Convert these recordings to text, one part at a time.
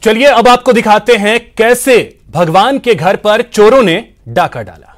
चलिए अब आपको दिखाते हैं कैसे भगवान के घर पर चोरों ने डाका डाला।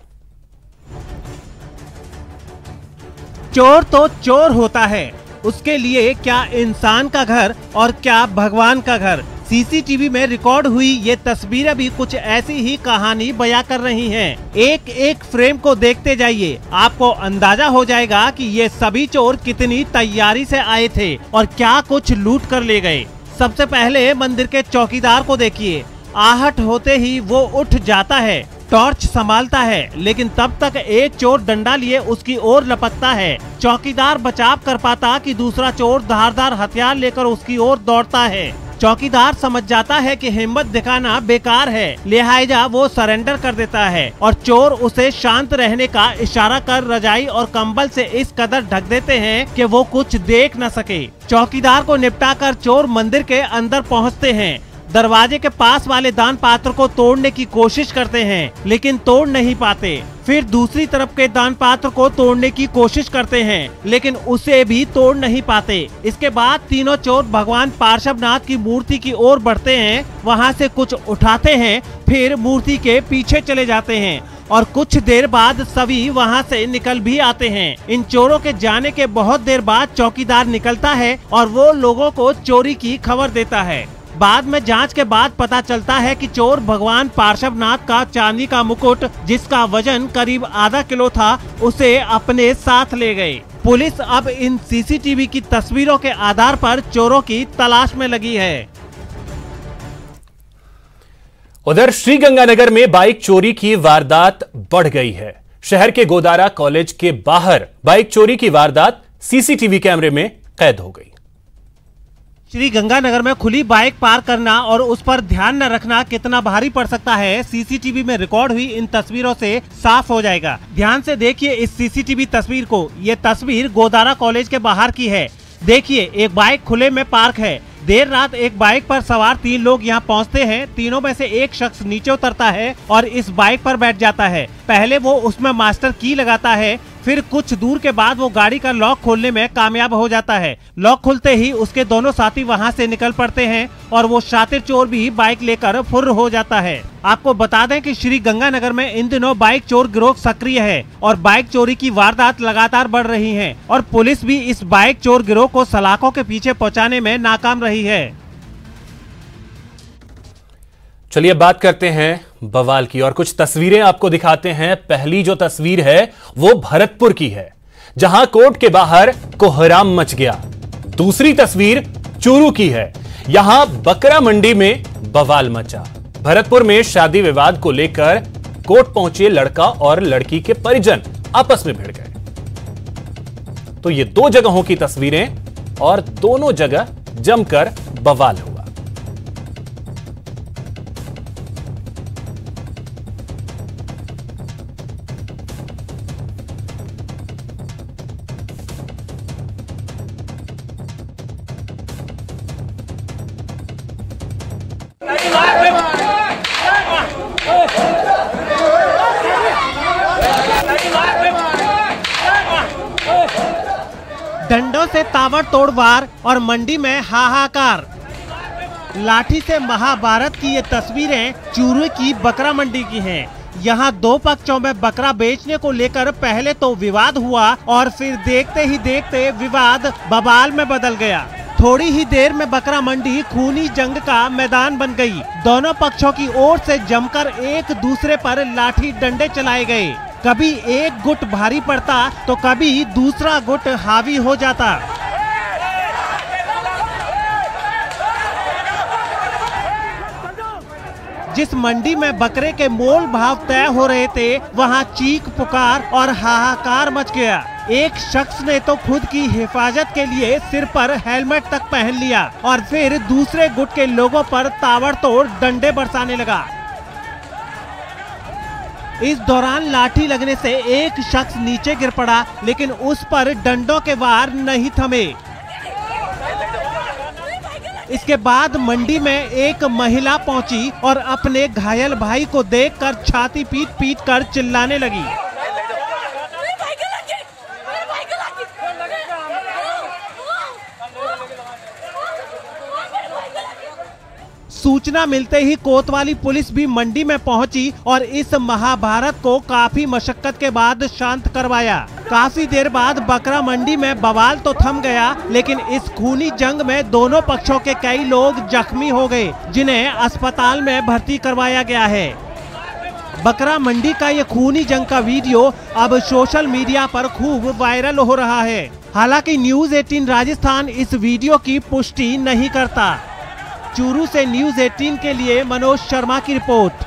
चोर तो चोर होता है, उसके लिए क्या इंसान का घर और क्या भगवान का घर। सीसीटीवी में रिकॉर्ड हुई ये तस्वीरें भी कुछ ऐसी ही कहानी बयां कर रही हैं। एक एक फ्रेम को देखते जाइए, आपको अंदाजा हो जाएगा कि ये सभी चोर कितनी तैयारी से आए थे और क्या कुछ लूट कर ले गए। सबसे पहले मंदिर के चौकीदार को देखिए, आहट होते ही वो उठ जाता है, टॉर्च संभालता है, लेकिन तब तक एक चोर डंडा लिए उसकी ओर लपकता है। चौकीदार बचाव कर पाता कि दूसरा चोर धारदार हथियार लेकर उसकी ओर दौड़ता है। चौकीदार समझ जाता है कि हिम्मत दिखाना बेकार है, लिहाजा वो सरेंडर कर देता है और चोर उसे शांत रहने का इशारा कर रजाई और कंबल से इस कदर ढक देते हैं कि वो कुछ देख न सके। चौकीदार को निपटाकर चोर मंदिर के अंदर पहुंचते हैं। दरवाजे के पास वाले दान पात्र को तोड़ने की कोशिश करते हैं, लेकिन तोड़ नहीं पाते। फिर दूसरी तरफ के दान पात्र को तोड़ने की कोशिश करते हैं, लेकिन उसे भी तोड़ नहीं पाते। इसके बाद तीनों चोर भगवान पार्श्वनाथ की मूर्ति की ओर बढ़ते हैं, वहां से कुछ उठाते हैं, फिर मूर्ति के पीछे चले जाते हैं और कुछ देर बाद सभी वहां से निकल भी आते हैं। इन चोरों के जाने के बहुत देर बाद चौकीदार निकलता है और वो लोगों को चोरी की खबर देता है। बाद में जांच के बाद पता चलता है कि चोर भगवान पार्श्वनाथ का चांदी का मुकुट, जिसका वजन करीब आधा किलो था, उसे अपने साथ ले गए। पुलिस अब इन सीसीटीवी की तस्वीरों के आधार पर चोरों की तलाश में लगी है। उधर श्रीगंगानगर में बाइक चोरी की वारदात बढ़ गई है। शहर के गोदारा कॉलेज के बाहर बाइक चोरी की वारदात सीसीटीवी कैमरे में कैद हो गई। श्री गंगानगर में खुली बाइक पार्क करना और उस पर ध्यान न रखना कितना भारी पड़ सकता है, सीसीटीवी में रिकॉर्ड हुई इन तस्वीरों से साफ हो जाएगा। ध्यान से देखिए इस सीसीटीवी तस्वीर को। ये तस्वीर गोदारा कॉलेज के बाहर की है। देखिए एक बाइक खुले में पार्क है। देर रात एक बाइक पर सवार 3 लोग यहाँ पहुँचते हैं। तीनों में से एक शख्स नीचे उतरता है और इस बाइक पर बैठ जाता है। पहले वो उसमें मास्टर की लगाता है, फिर कुछ दूर के बाद वो गाड़ी का लॉक खोलने में कामयाब हो जाता है। लॉक खुलते ही उसके दोनों साथी वहां से निकल पड़ते हैं और वो शातिर चोर भी बाइक लेकर फुर्र हो जाता है। आपको बता दें कि श्री गंगानगर में इन दिनों बाइक चोर गिरोह सक्रिय है और बाइक चोरी की वारदात लगातार बढ़ रही हैं और पुलिस भी इस बाइक चोर गिरोह को सलाखों के पीछे पहुँचाने में नाकाम रही है। चलिए बात करते हैं बवाल की और कुछ तस्वीरें आपको दिखाते हैं। पहली जो तस्वीर है वो भरतपुर की है, जहां कोर्ट के बाहर कोहराम मच गया। दूसरी तस्वीर चूरू की है, यहां बकरा मंडी में बवाल मचा। भरतपुर में शादी विवाद को लेकर कोर्ट पहुंचे लड़का और लड़की के परिजन आपस में भिड़ गए। तो ये 2 जगहों की तस्वीरें और दोनों जगह जमकर बवाल हुआ। डंडों से ताबड़तोड़ वार और मंडी में हाहाकार। लाठी से महाभारत की ये तस्वीरें चूरू की बकरा मंडी की हैं। यहाँ 2 पक्षों में बकरा बेचने को लेकर पहले तो विवाद हुआ और फिर देखते ही देखते विवाद बवाल में बदल गया। थोड़ी ही देर में बकरा मंडी खूनी जंग का मैदान बन गई। दोनों पक्षों की ओर से जमकर एक दूसरे पर लाठी डंडे चलाए गए। कभी एक गुट भारी पड़ता तो कभी दूसरा गुट हावी हो जाता। जिस मंडी में बकरे के मोल भाव तय हो रहे थे, वहां चीख पुकार और हाहाकार मच गया। एक शख्स ने तो खुद की हिफाजत के लिए सिर पर हेलमेट तक पहन लिया और फिर दूसरे गुट के लोगों पर ताबड़तोड़ डंडे बरसाने लगा। इस दौरान लाठी लगने से एक शख्स नीचे गिर पड़ा, लेकिन उस पर डंडों के वार नहीं थमे। इसके बाद मंडी में एक महिला पहुंची और अपने घायल भाई को देखकर छाती पीट पीट कर चिल्लाने लगी। सूचना मिलते ही कोतवाली पुलिस भी मंडी में पहुंची और इस महाभारत को काफी मशक्कत के बाद शांत करवाया। काफी देर बाद बकरा मंडी में बवाल तो थम गया, लेकिन इस खूनी जंग में दोनों पक्षों के कई लोग जख्मी हो गए, जिन्हें अस्पताल में भर्ती करवाया गया है। बकरा मंडी का ये खूनी जंग का वीडियो अब सोशल मीडिया पर खूब वायरल हो रहा है। हालांकि न्यूज़ 18 राजस्थान इस वीडियो की पुष्टि नहीं करता। चूरू से न्यूज़ 18 के लिए मनोज शर्मा की रिपोर्ट।